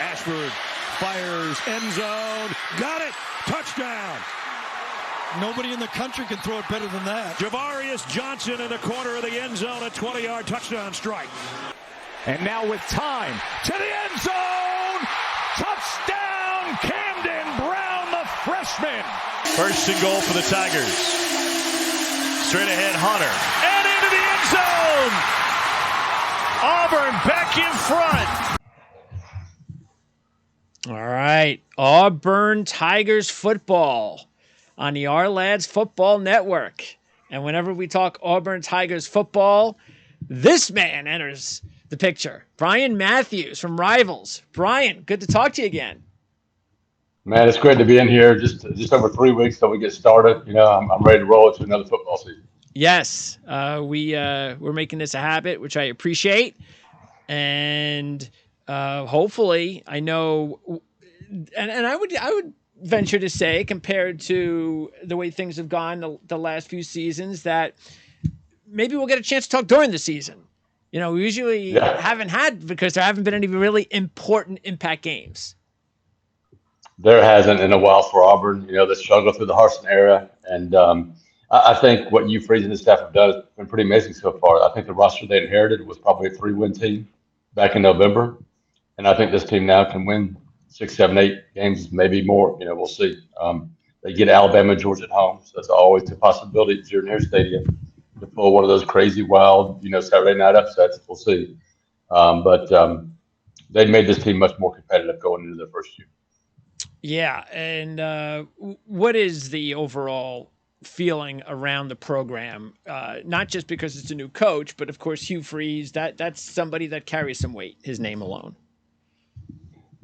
Ashford fires, end zone, got it, touchdown. Nobody in the country can throw it better than that. Javarius Johnson in the corner of the end zone, a 20-yard touchdown strike. And now with time, to the end zone, touchdown, Camden Brown, the freshman. First and goal for the Tigers. Straight ahead, Hunter. And into the end zone. Auburn back in front. All right, Auburn Tigers football on the Our Lads Football Network. And whenever we talk Auburn Tigers football, this man enters the picture. Bryan Matthews from Rivals. Bryan, good to talk to you again. Man, it's great to be in here. Just over 3 weeks till we get started. You know, I'm ready to roll into another football season. Yes, we're making this a habit, which I appreciate. And hopefully, I know, and I would venture to say, compared to the way things have gone the last few seasons, that maybe we'll get a chance to talk during the season. You know, we usually haven't had, because there haven't been any really important impact games. There hasn't in a while for Auburn. You know, they struggled through the Harsin era, and I think what Hugh Freeze and his staff have done has been pretty amazing so far. I think the roster they inherited was probably a 3-win team back in November, and I think this team now can win 6, 7, 8 games, maybe more. You know, we'll see. They get Alabama and Georgia at home, so that's always a possibility at Jordan Hare Stadium to pull one of those crazy, wild, you know, Saturday night upsets. We'll see. But they made this team much more competitive going into their first year. Yeah, and what is the overall feeling around the program? Not just because it's a new coach, but of course Hugh Freeze. That's somebody that carries some weight. His name alone.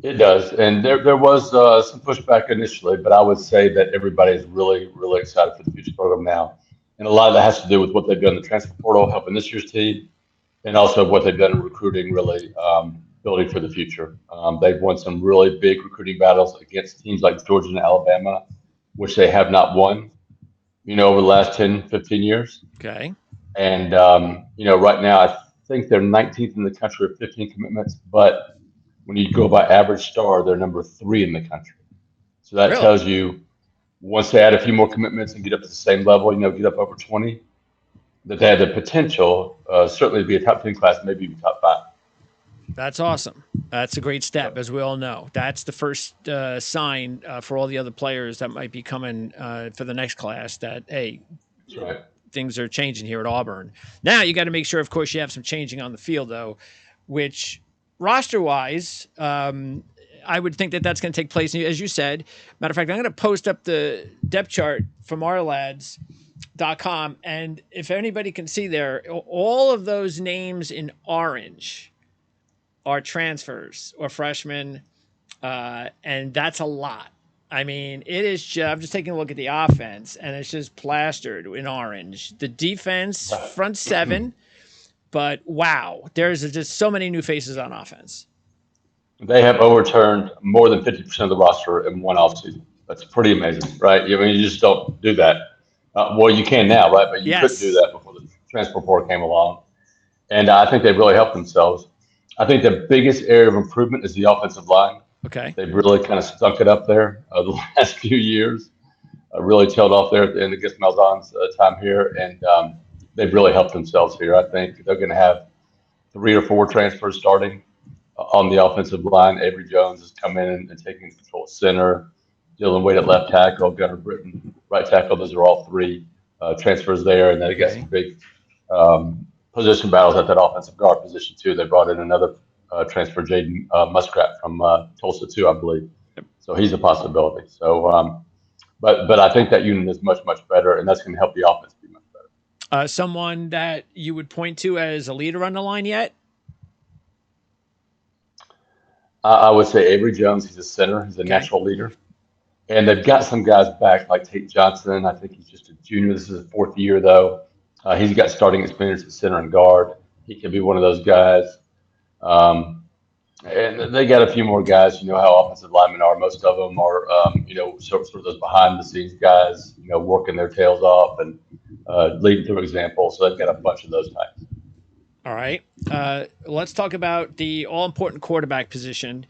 It does, and there was some pushback initially, but I would say that everybody is really, really excited for the future program now, and a lot of that has to do with what they've done in the transfer portal, helping this year's team, and also what they've done in recruiting, really building for the future. They've won some really big recruiting battles against teams like Georgia and Alabama, which they have not won, you know, over the last 10, 15 years. Okay. And, you know, right now, I think they're 19th in the country with 15 commitments, but when you go by average star, they're number 3 in the country. So that tells you, once they add a few more commitments and get up to the same level, you know, get up over 20, that they have the potential, certainly to be a top 10 class, maybe even top 5. That's awesome. That's a great step, as we all know. That's the first sign for all the other players that might be coming for the next class that, hey, things are changing here at Auburn. Now you got to make sure, of course, you have some changing on the field, though, which roster-wise, I would think that that's going to take place. As you said, matter of fact, I'm going to post up the depth chart from ourlads.com, and if anybody can see there, all of those names in orange are transfers or freshmen, and that's a lot. I mean, it is just, I'm just taking a look at the offense, and it's just plastered in orange. The defense, front 7, but wow, there's just so many new faces on offense. They have overturned more than 50% of the roster in one offseason. That's pretty amazing, right? I mean, you just don't do that. Well, you can now, right? But you couldn't do that before the transfer portal came along. And I think they've really helped themselves. I think the biggest area of improvement is the offensive line. Okay. They've really kind of stunk it up there the last few years. Really tailed off there at the end against Malzahn's time here. And they've really helped themselves here. I think they're going to have 3 or 4 transfers starting on the offensive line. Avery Jones has come in and taken control at center. Dylan Wade at left tackle. Gunnar Britton right tackle. Those are all 3 transfers there. And then they got some big position battles at that offensive guard position too. They brought in another transfer, Jaden Muskrat from Tulsa too, I believe. So he's a possibility. So, but I think that unit is much, much better, and that's going to help the offense be much better. Someone that you would point to as a leader on the line yet? I would say Avery Jones. He's a center. He's a natural leader. And they've got some guys back like Tate Johnson. I think he's just a junior. This is his 4th year, though. He's got starting experience at center and guard. He could be one of those guys. And they got a few more guys. You know how offensive linemen are. Most of them are, you know, sort of those behind-the-scenes guys, you know, working their tails off and leading through example. So they've got a bunch of those types. All right. Let's talk about the all-important quarterback position.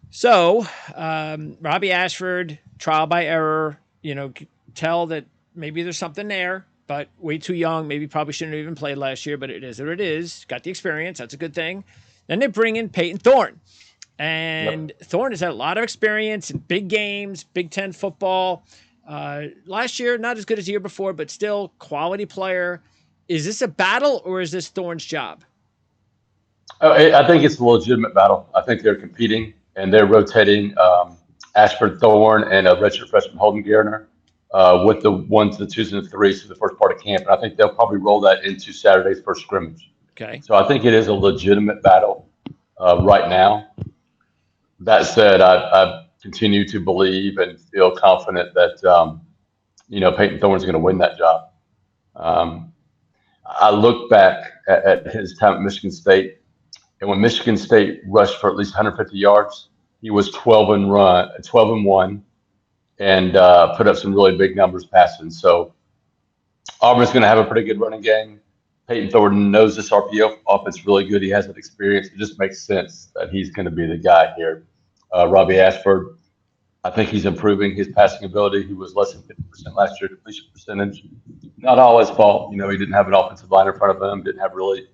So Robbie Ashford, trial by error, tell that maybe there's something there, but way too young. Maybe probably shouldn't have even played last year, but it is what it is. Got the experience. That's a good thing. Then they bring in Peyton Thorne. And Thorne has had a lot of experience in big games, Big Ten football. Last year, not as good as the year before, but still quality player. Is this a battle or is this Thorne's job? I think it's a legitimate battle. I think they're competing and they're rotating Ashford, Thorne, and a redshirt freshman Holden Garner with the 1s, the 2s, and the 3s for the first part of camp. And I think they'll probably roll that into Saturday's first scrimmage. Okay. So I think it is a legitimate battle right now. That said, I continue to believe and feel confident that, Peyton Thorne's going to win that job. I look back at his time at Michigan State, and when Michigan State rushed for at least 150 yards, he was 12-1, and put up some really big numbers passing. So Auburn's going to have a pretty good running game. Peyton Thorne knows this RPO offense really good. He has that experience. It just makes sense that he's going to be the guy here. Robbie Ashford, I think he's improving his passing ability. He was less than 50% last year completion percentage. Not all his fault. He didn't have an offensive line in front of him, didn't have really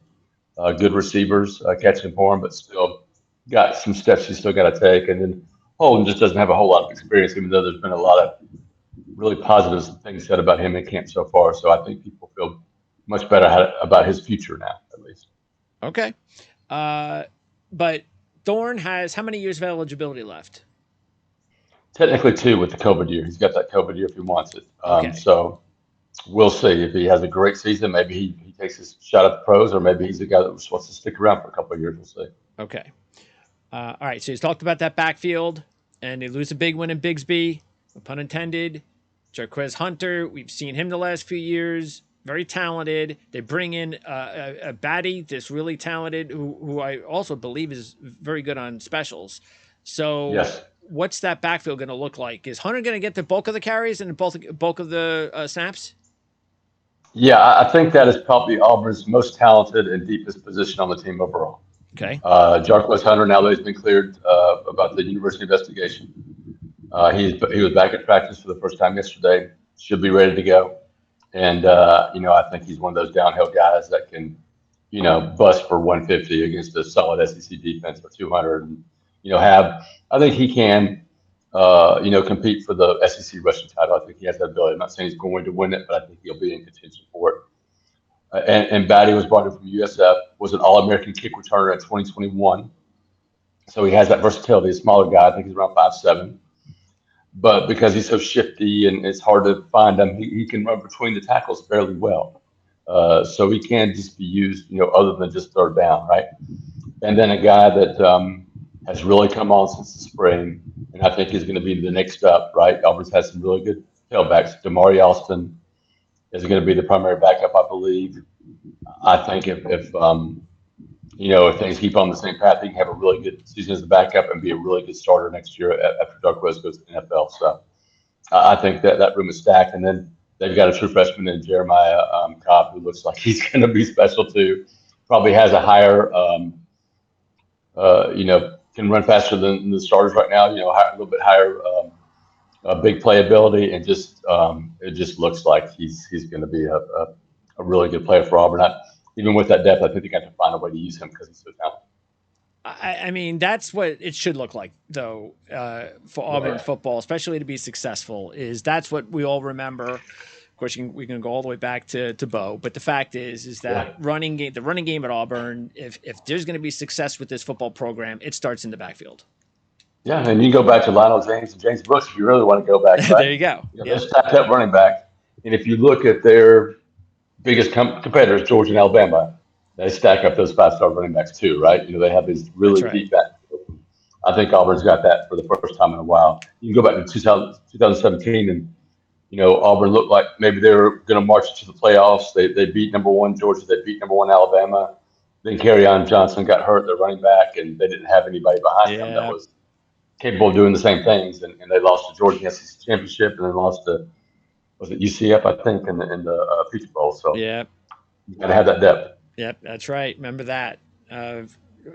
good receivers catching for him, but still got some steps he's still got to take. And then Holden just doesn't have a whole lot of experience, even though there's been a lot of really positive things said about him in camp so far. So I think people feel much better about his future now, at least. Okay. But Thorne has how many years of eligibility left? Technically 2 with the COVID year. He's got that COVID year if he wants it. Okay. So we'll see. If he has a great season, maybe he takes his shot at the pros, or maybe he's a guy that wants to stick around for a couple of years. We'll see. Okay. All right. So he's talked about that backfield, and they lose a big win in Bigsby, no pun intended. Jarquez Hunter, we've seen him the last few years. Very talented. They bring in a Batty, this really talented, who I also believe is very good on specials. So yes. What's that backfield going to look like? Is Hunter going to get the bulk of the carries and the bulk of the snaps? Yeah, I think that is probably Auburn's most talented and deepest position on the team overall. Okay. Jarquez Hunter, now that he's been cleared about the university investigation, he was back at practice for the first time yesterday. Should be ready to go. And, I think he's one of those downhill guys that can, bust for 150 against a solid SEC defense for 200. And, I think he can, compete for the SEC rushing title. I think he has that ability. I'm not saying he's going to win it, but I think he'll be in contention for it. And Batty was brought in from USF, was an All-American kick returner in 2021. So he has that versatility. He's a smaller guy. I think he's around 5'7". But because he's so shifty and it's hard to find him, he can run between the tackles fairly well. So he can just be used, other than just third down, right? And then a guy that has really come on since the spring, and I think is going to be the next up, right? Auburn's had some really good tailbacks. Damari Alston is going to be the primary backup, I believe. I think if things keep on the same path, he can have a really good season as a backup and be a really good starter next year after Jarquez goes to the NFL. So I think that room is stacked. And then they've got a true freshman in Jeremiah Cobb, who looks like he's going to be special too. Probably has a higher, can run faster than the starters right now. A little bit higher big playability, and just it just looks like he's going to be a really good player for Auburn. Even with that depth, I think they got to find a way to use him because he's so talented. I mean, that's what it should look like, though, for Auburn football, especially to be successful. That's what we all remember. Of course, we can go all the way back to Bo, but the fact is that the running game at Auburn, if there's going to be success with this football program, it starts in the backfield. Yeah, and you can go back to Lionel James and James Brooks if you really want to go back. Right? There you go. They're stacked up running back, and if you look at their biggest competitors, Georgia and Alabama, they stack up those 5-star running backs too, right? They have these really deep backfield. I think Auburn's got that for the first time in a while. You can go back to 2017, and Auburn looked like maybe they were going to march to the playoffs. They beat number 1 Georgia, they beat number 1 Alabama. Then Kerryon Johnson got hurt, their running back, and they didn't have anybody behind them that was capable of doing the same things. And they lost to Georgia in the SEC championship, and then lost to UCF, I think, in the Peach Bowl. So you got to have that depth. Yep, that's right. Remember that.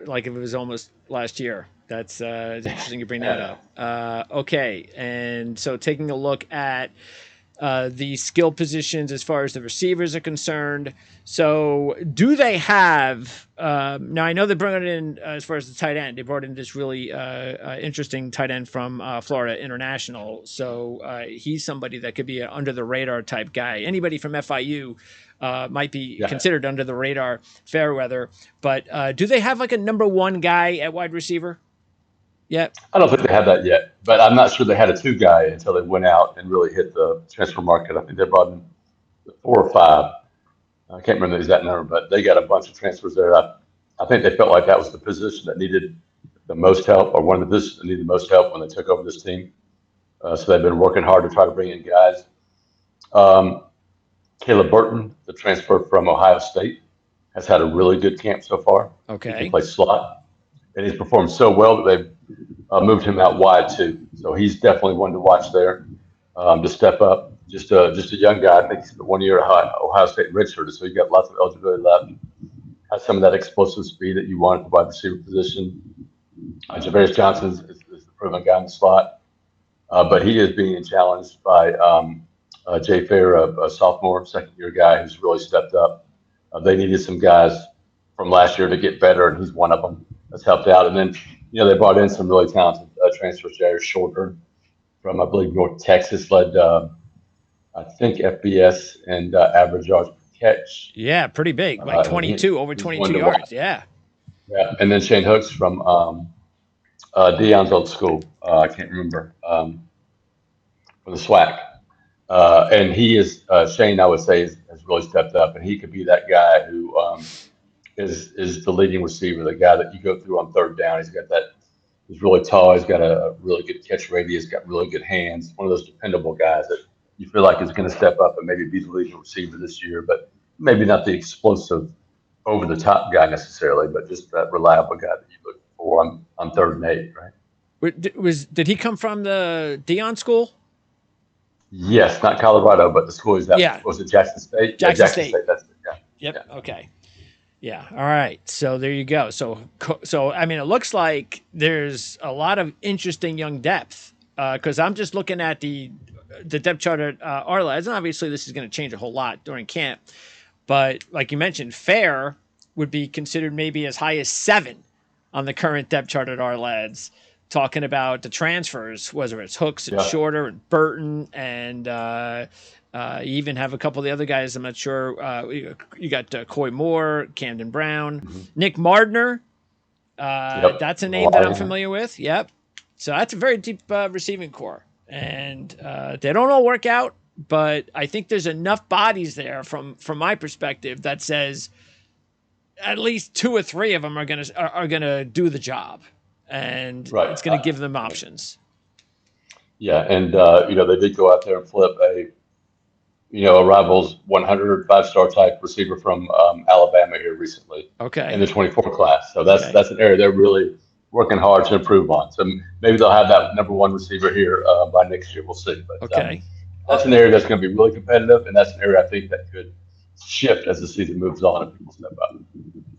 like if it was almost last year. That's it's interesting you bring that up. Okay, and so taking a look at the skill positions as far as the receivers are concerned. So do they have now I know they brought it in as far as the tight end. They brought in this really interesting tight end from Florida International. So he's somebody that could be an under the radar type guy. Anybody from FIU might be considered under the radar Fairweather. But do they have like a number one guy at wide receiver? Yep. I don't think they have that yet, but I'm not sure they had a two guy until they went out and really hit the transfer market. I think they brought in 4 or 5. I can't remember the exact number, but they got a bunch of transfers there. I think they felt like that was the position that needed the most help, or one of the positions that needed the most help when they took over this team. So they've been working hard to try to bring in guys. Caleb Burton, the transfer from Ohio State, has had a really good camp so far. Okay. He can play slot, and he's performed so well that they've moved him out wide too. So he's definitely one to watch there to step up. Just a young guy. I think he's got 1 year at Ohio State redshirt, so he's got lots of eligibility left. Has some of that explosive speed that you want at the wide receiver position. Javarius Johnson is the proven guy in the slot, but he is being challenged by Jay Fair, a sophomore, second-year guy who's really stepped up. They needed some guys from last year to get better, and he's one of them that's helped out. And then, they brought in some really talented transfers. Jair Shorter from, I believe, North Texas, led, I think, FBS and average yards per catch. Yeah, pretty big, like 22, over 22 yards. Yeah. Yeah, and then Shane Hooks from Deion's old school. I can't remember, from the SWAC. And he is, Shane, I would say, has really stepped up, and he could be that guy who is the leading receiver, the guy that you go through on third down. He's really tall. He's got a really good catch radius, got really good hands. One of those dependable guys that you feel like is going to step up and maybe be the leading receiver this year, but maybe not the explosive over-the-top guy necessarily, but just that reliable guy that you look for on 3rd and 8, right? Did he come from the Deion school? Yes, not Colorado, but the school he's at. Yeah. Was it Jackson State? Jackson State. That's it, yeah. Yep. Yeah. Okay. Yeah. All right. So there you go. So I mean, it looks like there's a lot of interesting young depth because I'm just looking at the depth chart at our lads, and obviously this is going to change a whole lot during camp. But like you mentioned, Fair would be considered maybe as high as 7 on the current depth chart at our lads. Talking about the transfers, whether it's Hooks and Shorter and Burton, and you even have a couple of the other guys. I'm not sure. You got Coy Moore, Camden Brown, Nick Mardner. That's a name that I'm familiar with. Yep. So that's a very deep receiving core, and they don't all work out, but I think there's enough bodies there from my perspective that says at least 2 or 3 of them are gonna do the job. And it's going to give them options. Yeah, and they did go out there and flip a Rivals 100 5-star type receiver from Alabama here recently. Okay. In the 24 class, so that's an area they're really working hard to improve on. So maybe they'll have that number 1 receiver here by next year. We'll see. But that's an area that's going to be really competitive, and that's an area I think that could shift as the season moves on and people step up.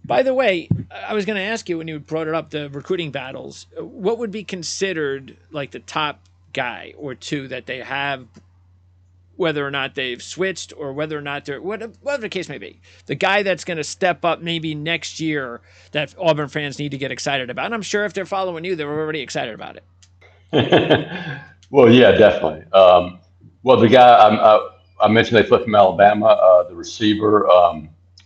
By the way, I was going to ask you when you brought it up, the recruiting battles, what would be considered like the top guy or 2 that they have, whether or not they've switched or whether or not they're, whatever the case may be, the guy that's going to step up maybe next year that Auburn fans need to get excited about? And I'm sure if they're following you, they're already excited about it. Well, yeah, definitely. Well, the guy I mentioned they flipped from Alabama, the receiver,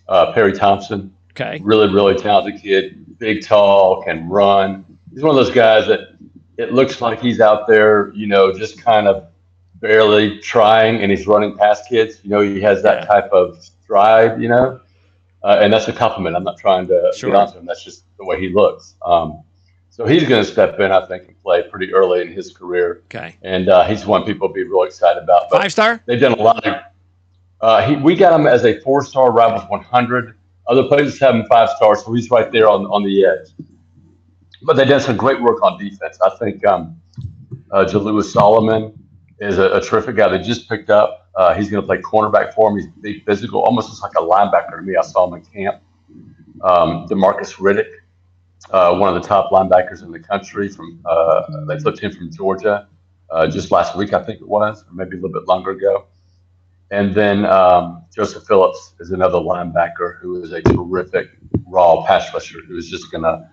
Perry Thompson. Okay. Really, really talented kid, big, tall, can run. He's one of those guys that it looks like he's out there, just kind of barely trying, and he's running past kids. He has that type of stride, and that's a compliment. I'm not trying to get onto him. That's just the way he looks. So he's going to step in, I think, and play pretty early in his career. Okay. And he's one people be really excited about. But 5-star? They've done a lot of we got him as a 4-star Rivals 100. Other places have him 5 stars, so he's right there on the edge. But they did some great work on defense. I think Jalewis Solomon is a terrific guy they just picked up. He's going to play cornerback for him. He's big, physical, almost looks like a linebacker to me. I saw him in camp. DeMarcus Riddick one of the top linebackers in the country. They flipped him from Georgia just last week, I think it was, or maybe a little bit longer ago. And then Joseph Phillips is another linebacker who is a terrific raw pass rusher who is just going to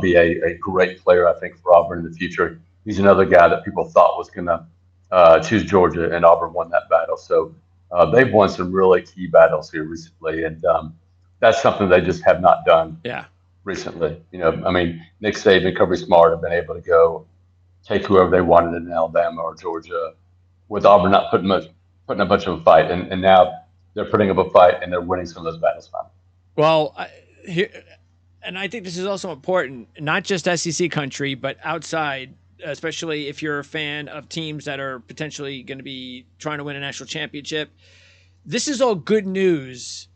be a great player, I think, for Auburn in the future. He's another guy that people thought was going to choose Georgia, and Auburn won that battle. So they've won some really key battles here recently, and that's something they just have not done recently. I mean, Nick Saban, Kirby Smart have been able to go take whoever they wanted in Alabama or Georgia, with Auburn not putting a bunch of a fight, and now they're putting up a fight and they're winning some of those battles finally. Well, and I think this is also important, not just SEC country, but outside, especially if you're a fan of teams that are potentially going to be trying to win a national championship. This is all good news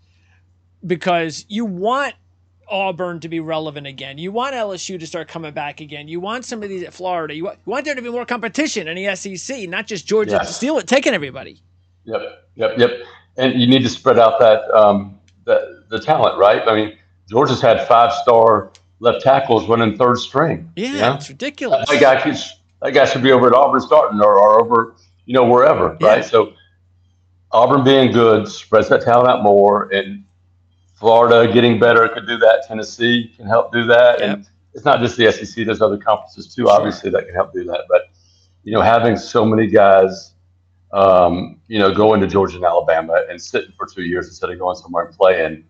because you want Auburn to be relevant again. You want LSU to start coming back again. You want some of these at Florida. You want there to be more competition in the SEC, not just Georgia taking everybody. Yep. And you need to spread out that the talent, right? I mean, Georgia's had 5-star left tackles running third string. Yeah, it's ridiculous. That guy should be over at Auburn starting or over, wherever, right? So Auburn being good spreads that talent out more, and Florida getting better could do that. Tennessee can help do that. Yep. And it's not just the SEC. There's other conferences too, obviously, that can help do that. But, having so many guys, go into Georgia and Alabama and sitting for 2 years instead of going somewhere and playing,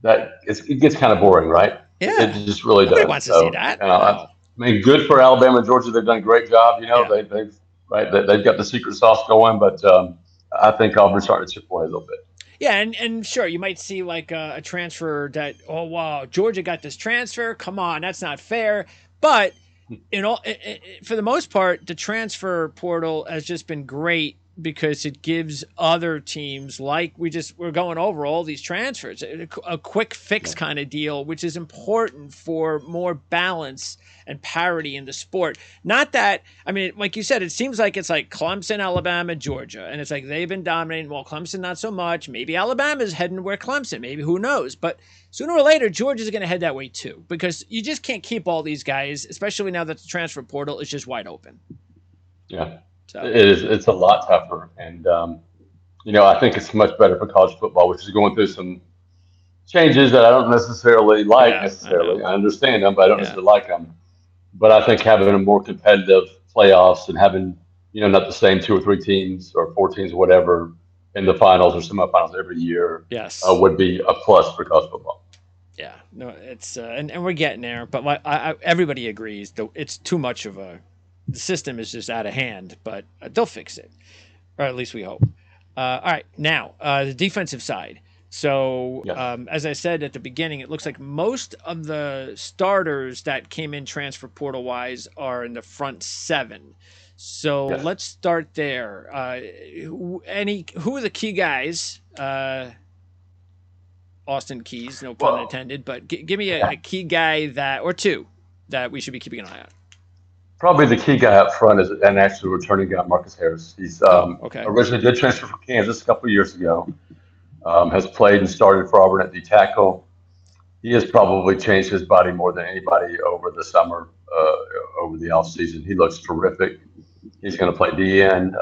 it gets kind of boring, right? Yeah. It just really does. Nobody wants to see that. I mean, good for Alabama and Georgia. They've done a great job. They've got the secret sauce going, but I think Auburn's starting to chip away a little bit. Yeah, and sure, you might see like a transfer that, oh, wow, Georgia got this transfer. Come on, that's not fair. But for the most part, the transfer portal has just been great because it gives other teams, like we're going over all these transfers, a quick fix kind of deal, which is important for more balance and parity in the sport. Not that, I mean, like you said, it seems like it's like Clemson, Alabama, Georgia, and it's like they've been dominating. Well, Clemson not so much. Maybe Alabama's heading where Clemson. Maybe, who knows? But sooner or later, Georgia's going to head that way too, because you just can't keep all these guys, especially now that the transfer portal is just wide open. Yeah. So. It is. It's a lot tougher, and I think it's much better for college football, which is going through some changes that I don't necessarily like. I understand them, but I don't necessarily like them. But I think having a more competitive playoffs and having not the same 2 or 3 teams or 4 teams or whatever in the finals or semifinals every year, would be a plus for college football. Yeah, no, it's and we're getting there, but everybody agrees that it's too much of the system is just out of hand, but they'll fix it, or at least we hope. All right, now the defensive side. So as I said at the beginning, it looks like most of the starters that came in transfer portal wise are in the front 7. So let's start there. Who are the key guys? Austin Keys, no pun intended, but give me a key guy or two that we should be keeping an eye on. Probably the key guy up front is an actually returning guy, Marcus Harris. He's originally did transfer from Kansas a couple of years ago. Has played and started for Auburn at D tackle. He has probably changed his body more than anybody over the summer, over the offseason. He looks terrific. He's going to play DN.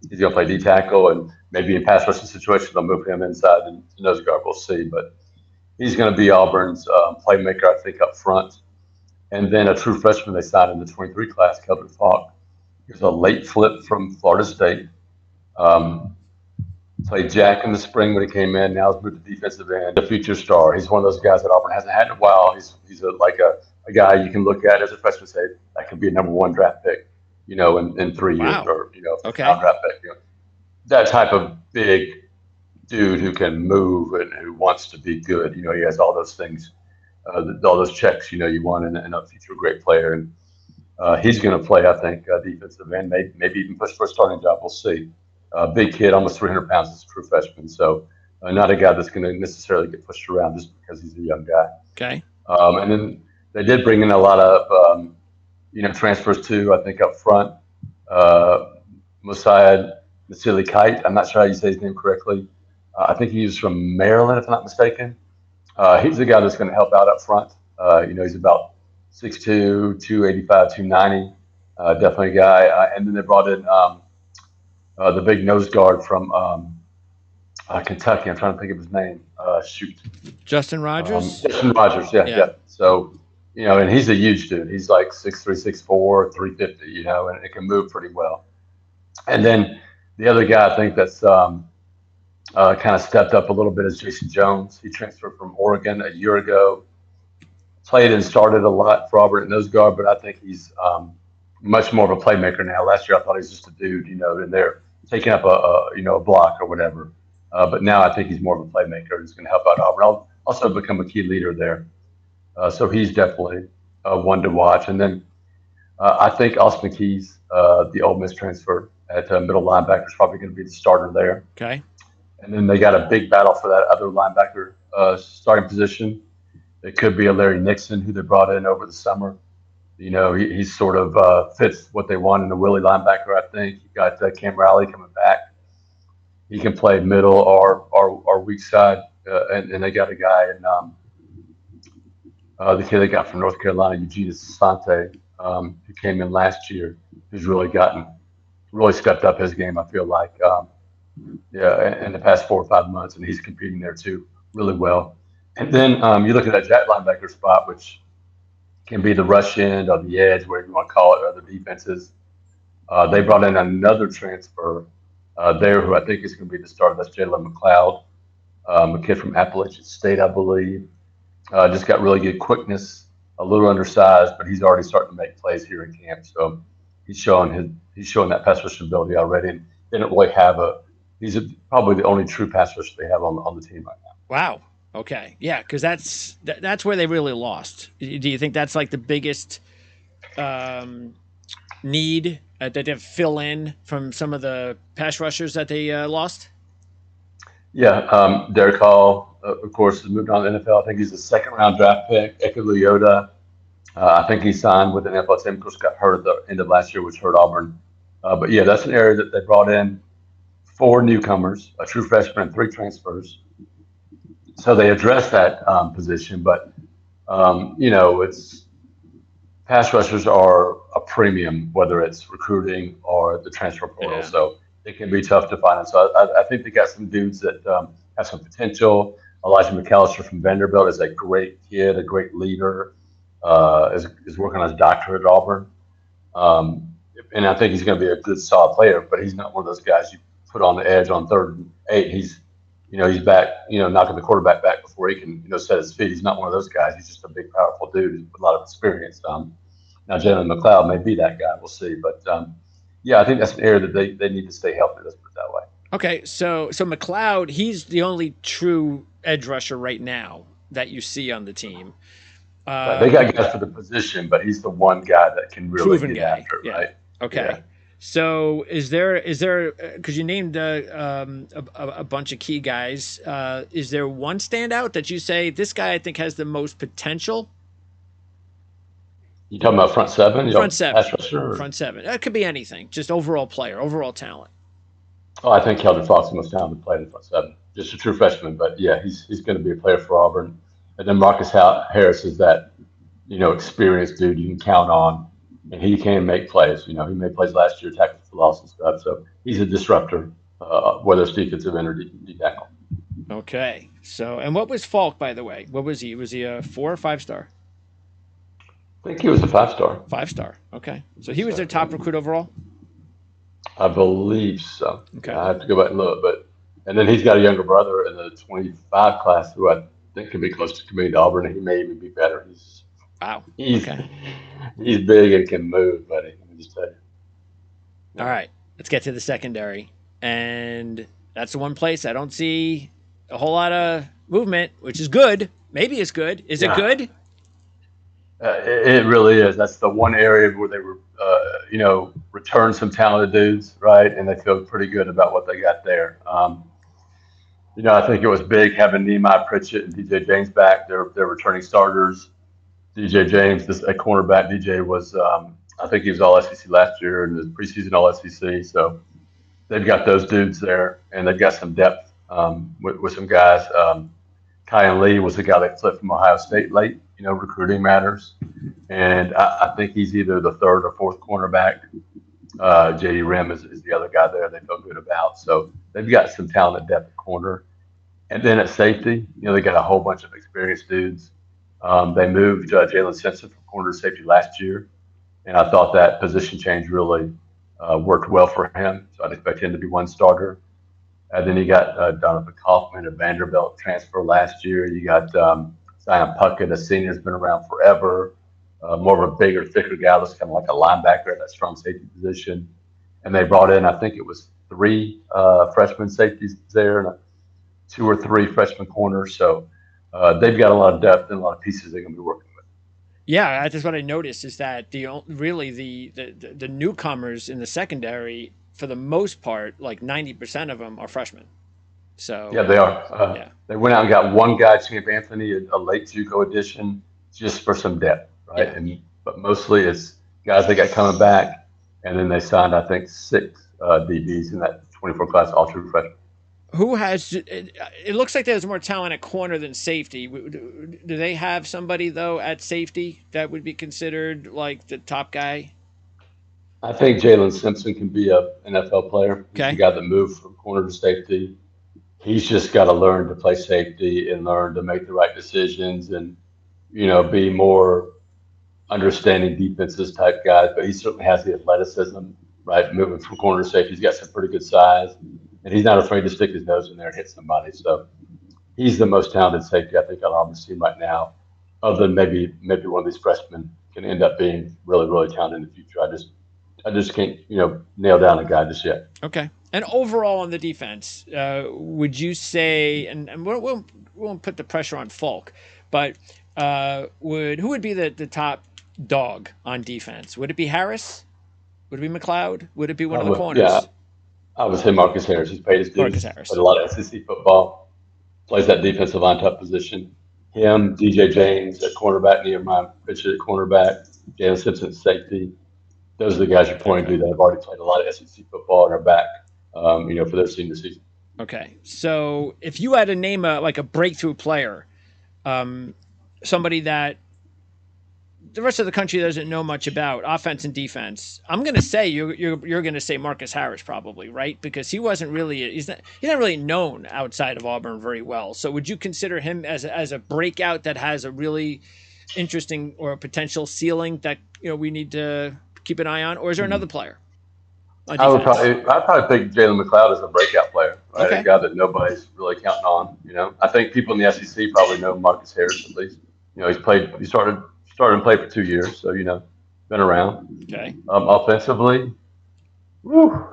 He's going to play D tackle, and maybe in pass rushing situations, they'll move him inside and nose guard. We'll see. But he's going to be Auburn's playmaker, I think, up front. And then a true freshman they signed in the 23 class, Kelvin Falk. He was a late flip from Florida State. Played Jack in the spring when he came in. Now he's moved to defensive end, a future star. He's one of those guys that Auburn hasn't had in a while. He's a guy you can look at as a freshman and say, that could be a number 1 draft pick, in 3 years or, draft pick. That type of big dude who can move and who wants to be good. He has all those things. All those checks, you want in a future great player. And he's going to play, I think, defensive end, maybe even push for a starting job. We'll see. Big kid, almost 300 pounds as a true freshman. So not a guy that's going to necessarily get pushed around just because he's a young guy. Okay. And then they did bring in a lot of, transfers too, I think, up front. Mosiah Nasili Kite, I'm not sure how you say his name correctly. I think he was from Maryland, if I'm not mistaken. He's the guy that's going to help out up front. He's about 6'2", 285, 290. Definitely a guy. And then they brought in the big nose guard from Kentucky. I'm trying to think of his name. Justin Rogers? Justin Rogers, yeah. So, and he's a huge dude. He's like 6'3", 6'4", 350, and it can move pretty well. And then the other guy I think that's kind of stepped up a little bit is Jason Jones. He transferred from Oregon a year ago. Played and started a lot for Auburn at nose guard, but I think he's much more of a playmaker now. Last year I thought he was just a dude, in there taking up a block or whatever. But now I think he's more of a playmaker who's going to help out Auburn. Also become a key leader there. So he's definitely one to watch. And then I think Austin Keys, the Ole Miss transfer at middle linebacker, is probably going to be the starter there. Okay. And then they got a big battle for that other linebacker starting position. It could be a Larry Nixon, who they brought in over the summer. He sort of fits what they want in a Willie linebacker, I think. You got Cam Riley coming back. He can play middle or weak side. And they got a guy in the kid they got from North Carolina, Eugene Asante, who came in last year, who's really stepped up his game, I feel like, in the past 4 or 5 months. And he's competing there, too, really well. And then you look at that jack linebacker spot, which can be the rush end or the edge, whatever you want to call it, or other defenses. They brought in another transfer there who I think is going to be the starter. That's Jayla Mcleod, a kid from Appalachian State, I believe. Just got really good quickness, a little undersized, but he's already starting to make plays here in camp. So he's showing that pass rush ability already. And they don't really have he's probably the only true pass rusher they have on the team right now. Wow. Okay. Yeah, because that's where they really lost. Do you think that's like the biggest need that they have to fill in from some of the pass rushers that they lost? Yeah. Derek Hall, of course, has moved on to the NFL. I think he's a second-round draft pick. Eke Leota, I think he signed with the NFL team. Of course, got hurt at the end of last year, which hurt Auburn. But, yeah, that's an area that they brought in 4 newcomers, a true freshman, and 3 transfers. So they addressed that position, but it's pass rushers are a premium, whether it's recruiting or the transfer portal. Yeah. So it can be tough to find. And so I think they got some dudes that have some potential. Elijah McAllister from Vanderbilt is a great kid, a great leader. Is working on his doctorate at Auburn, and I think he's going to be a good, solid player. But he's not one of those guys you put on the edge on 3rd and 8. He's back, knocking the quarterback back before he can, set his feet. He's not one of those guys. He's just a big, powerful dude with a lot of experience. Now, Jayla Mcleod may be that guy. We'll see. But, I think that's an area that they need to stay healthy. Let's put it that way. Okay, so McLeod, he's the only true edge rusher right now that you see on the team. They got guys for the position, but he's the one guy that can really get after it, right? Okay. Yeah. So is there because you named a bunch of key guys, is there one standout that you say this guy I think has the most potential? You talking about front seven? Front seven. That could be anything. Just overall player, overall talent. Oh, I think Keldon Fox is the most talented player in front seven. Just a true freshman, but yeah, he's going to be a player for Auburn. And then Marcus Harris is that experienced dude you can count on. And he can make plays. He made plays last year, tackles for loss and stuff. So he's a disruptor, whether it's defensive end or D tackle. Okay. So, and what was Falk, by the way? What was he? Was he a 4 or 5 star? I think he was a 5-star. 5-star. Okay. So he was their top recruit overall? I believe so. Okay. I have to go back and look. And then he's got a younger brother in the 25 class who I think can be close to committing to Auburn, and he may even be better. Wow. He's big and can move, buddy. Let me just tell you. All right. Let's get to the secondary. And that's the one place I don't see a whole lot of movement, which is good. Maybe it's good. Is it good? It really is. That's the one area where they were, returned some talented dudes, right? And they feel pretty good about what they got there. I think it was big having Nehemiah Pritchett and DJ James back. They're returning starters. DJ James, a cornerback. DJ was, I think he was all SEC last year and the preseason all SEC. So they've got those dudes there, and they've got some depth with some guys. Kyan Lee was the guy that flipped from Ohio State late. Recruiting matters. And I think he's either the third or fourth cornerback. J.D. Rim is the other guy there they feel good about. So they've got some talent at depth at corner. And then at safety, they got a whole bunch of experienced dudes. They moved Jalen Simpson from corner to safety last year. And I thought that position change really worked well for him. So I'd expect him to be one starter. And then you got Donovan Kaufman, a Vanderbilt transfer last year. You got Zion Puckett, a senior, has been around forever. More of a bigger, thicker guy that's kind of like a linebacker at that strong safety position. And they brought in, I think it was 3 freshman safeties there and 2 or 3 freshman corners. So they've got a lot of depth and a lot of pieces they're going to be working with. Yeah, that's what I noticed is that the newcomers in the secondary, for the most part, like 90% of them are freshmen. So yeah, they are. They went out and got one guy, Champ Anthony, a late JUCO addition, just for some depth, right? Yeah. But mostly it's guys they got coming back, and then they signed, I think, 6 DBs in that 24 class, all true freshmen. Who has? It looks like there's more talent at corner than safety. Do they have somebody though at safety that would be considered like the top guy? I think Jalen Simpson can be a NFL player. Okay. He's the guy that moved from corner to safety. He's just got to learn to play safety and learn to make the right decisions and, be more understanding defenses type guy. But he certainly has the athleticism, right? Moving from corner to safety. He's got some pretty good size, and he's not afraid to stick his nose in there and hit somebody. So he's the most talented safety I think on Auburn's team right now, other than maybe one of these freshmen can end up being really, really talented in the future. I just can't, nail down a guy just yet. Okay. And overall on the defense, would you say, and we won't put the pressure on Falk, but who would be the top dog on defense? Would it be Harris? Would it be McLeod? Would it be one of the corners? Yeah, I would say Marcus Harris. He's paid his dues. Marcus Harris. Played a lot of SEC football. Plays that defensive line top position. Him, DJ James at cornerback, Nehemiah Pritchett at cornerback, Jalen Simpson at safety. Those are the guys you're pointing to that have already played a lot of SEC football and are back, for their senior season. Okay, so if you had to name a breakthrough player, somebody that the rest of the country doesn't know much about, offense and defense, I'm going to say you're going to say Marcus Harris probably, right? Because he's not really known outside of Auburn very well. So would you consider him as a breakout that has a really interesting or a potential ceiling that we need to keep an eye on, or is there another player? I'd probably pick Jayla Mcleod as a breakout player, right? Okay. A guy that nobody's really counting on. I think people in the SEC probably know Marcus Harris at least. He started and played for 2 years, so been around. Okay. Offensively,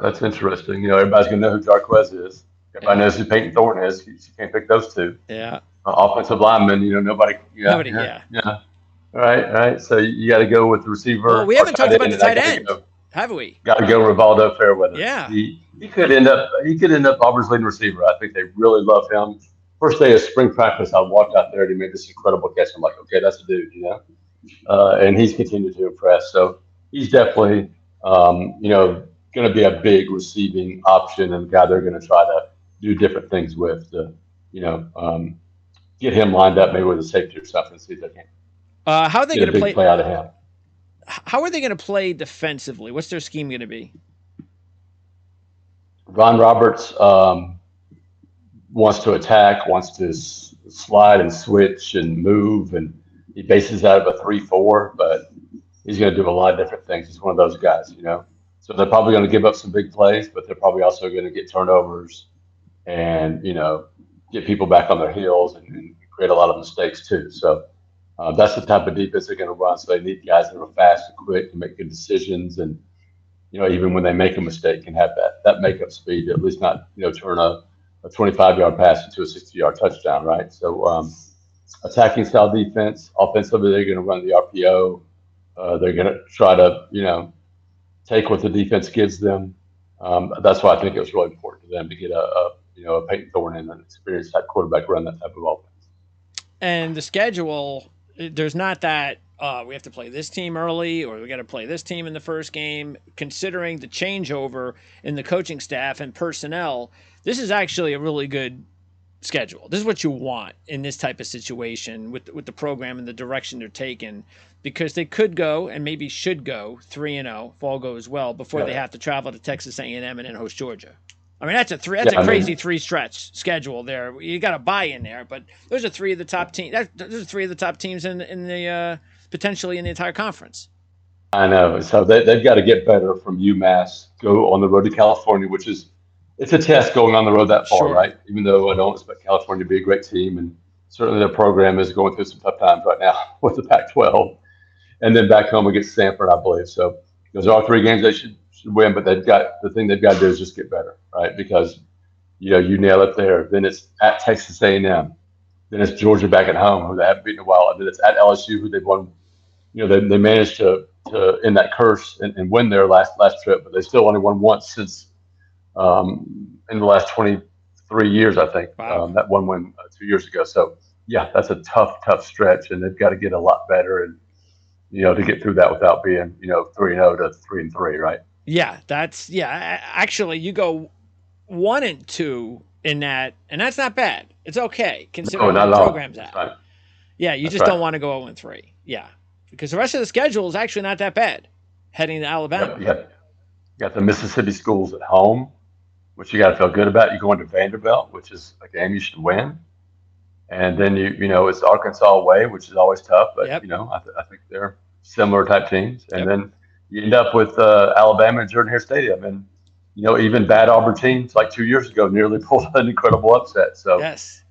that's interesting. Everybody's gonna know who Jarquez is. Everybody knows who Peyton Thornton is. You can't pick those two. Yeah. Offensive lineman, nobody. Nobody. Yeah. All right. So you got to go with the receiver. Well, we haven't talked about the tight end, have we? Got to go Rivaldo Fairweather. Yeah. He could end up Auburn's leading receiver. I think they really love him. First day of spring practice, I walked out there and he made this incredible catch. I'm like, okay, that's a dude, and he's continued to impress. So he's definitely, going to be a big receiving option and a guy they're going to try to do different things with to, get him lined up maybe with a safety or something, see if they can. How are they going to play out of him? How are they going to play defensively? What's their scheme going to be? Ron Roberts wants to attack, wants to slide and switch and move, and he bases out of a 3-4, but he's going to do a lot of different things. He's one of those guys, So they're probably going to give up some big plays, but they're probably also going to get turnovers and, get people back on their heels and create a lot of mistakes too. So that's the type of defense they're going to run. So they need guys that are fast and quick to make good decisions. And, even when they make a mistake, can have that makeup speed, at least not, turn a 25-yard pass into a 60-yard touchdown, right? So attacking style defense, offensively, they're going to run the RPO. They're going to try to, take what the defense gives them. That's why I think it was really important to them to get a Peyton Thornton and an experienced type quarterback run that type of offense. And the schedule, there's not that we have to play this team early or we got to play this team in the first game. Considering the changeover in the coaching staff and personnel, this is actually a really good schedule. This is what you want in this type of situation with the program and the direction they're taking, because they could go and maybe should go 3-0 if all goes well before they have to travel to Texas A&M and then host Georgia. I mean, that's a crazy three-stretch schedule there. You got to buy in there, but those are three of the top teams. Those are three of the top teams in the potentially in the entire conference. I know. So they've got to get better from UMass. Go on the road to California, which is it's a test going on the road that far, right? Even though I don't expect California to be a great team, and certainly their program is going through some tough times right now with the Pac-12, and then back home against Stanford, I believe. So those are 3 games they should win, but the thing they've got to do is just get better, right? Because you nail it there. Then it's at Texas A&M, then it's Georgia back at home, who they haven't beaten in a while, and then it's at LSU, who they've won. They managed to end that curse and win their last trip, but they still only won once since. In the last 23 years, I think. Wow. That one win 2 years ago. So, yeah, that's a tough stretch, and they've got to get a lot better and, to get through that without being, 3-0 to 3-3, right? Yeah, actually, you go 1-2 in that, and that's not bad. It's okay, considering the program's at. Right. Yeah, you just don't want to go 0-3. Yeah, because the rest of the schedule is actually not that bad heading to Alabama. Yep. You got the Mississippi schools at home, which you got to feel good about. You go into Vanderbilt, which is a game you should win. And then, it's Arkansas away, which is always tough. But, I think they're similar type teams. And then you end up with Alabama and Jordan-Hare Stadium. And, even bad Auburn teams like 2 years ago nearly pulled an incredible upset. So,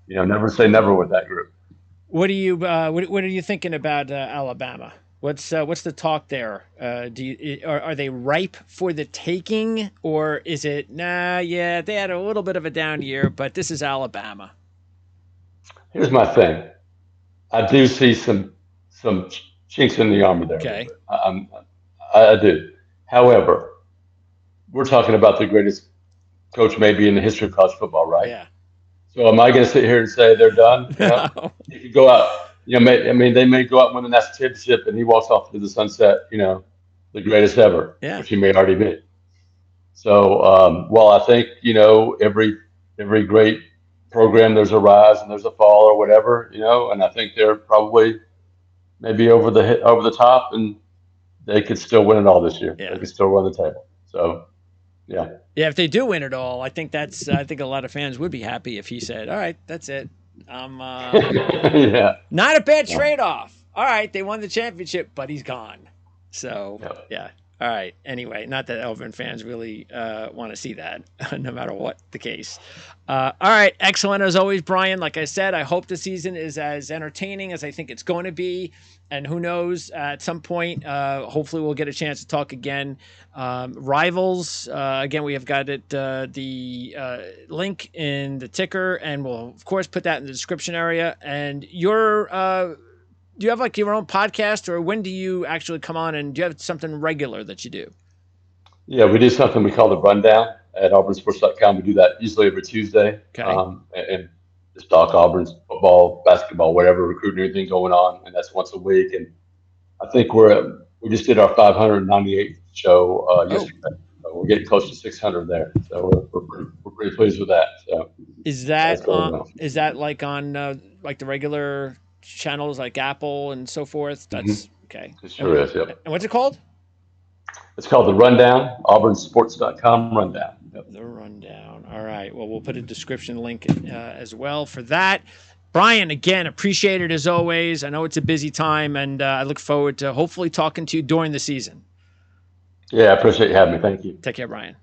never say never with that group. What are you thinking about Alabama? What's the talk there? Are they ripe for the taking, or is it yeah, they had a little bit of a down year, but this is Alabama. Here's my thing. I do see some chinks in the armor there. Okay. I do. However, we're talking about the greatest coach maybe in the history of college football, right? Yeah. So am I going to sit here and say they're done? No. You could go out. They may go out and win the national championship, and he walks off into the sunset, the greatest ever, which he may already be. So, while I think, every great program, there's a rise and there's a fall or whatever, and I think they're probably maybe over the top, and they could still win it all this year. Yeah. They could still run the table. So, yeah. Yeah, if they do win it all, I think a lot of fans would be happy if he said, all right, that's it. Not a bad trade-off. All right, they won the championship, but he's gone. So, yeah. All right. Anyway, not that Auburn fans really want to see that, no matter what the case. All right. Excellent as always, Bryan. Like I said, I hope the season is as entertaining as I think it's going to be. And who knows, at some point, hopefully we'll get a chance to talk again. Rivals, again, we have got it, the link in the ticker, and we'll, of course, put that in the description area. And do you have like your own podcast, or when do you actually come on, and do you have something regular that you do? Yeah, we do something we call the Rundown at auburnsports.com. We do that usually every Tuesday. Okay. And just talk Auburn's football, basketball, whatever, recruiting, anything going on, and that's once a week. And I think we just did our 598th show yesterday. So we're getting close to 600 there, so we're pretty pleased with that. So is that like on like the regular channels like Apple and so forth? That's okay. It sure is. Yep. And what's it called? It's called The Rundown, auburnsports.com Rundown. Yep. The Rundown. All right. Well, we'll put a description link as well for that. Bryan, again, appreciate it as always. I know it's a busy time, and I look forward to hopefully talking to you during the season. Yeah, I appreciate you having me. Thank you. Take care, Bryan.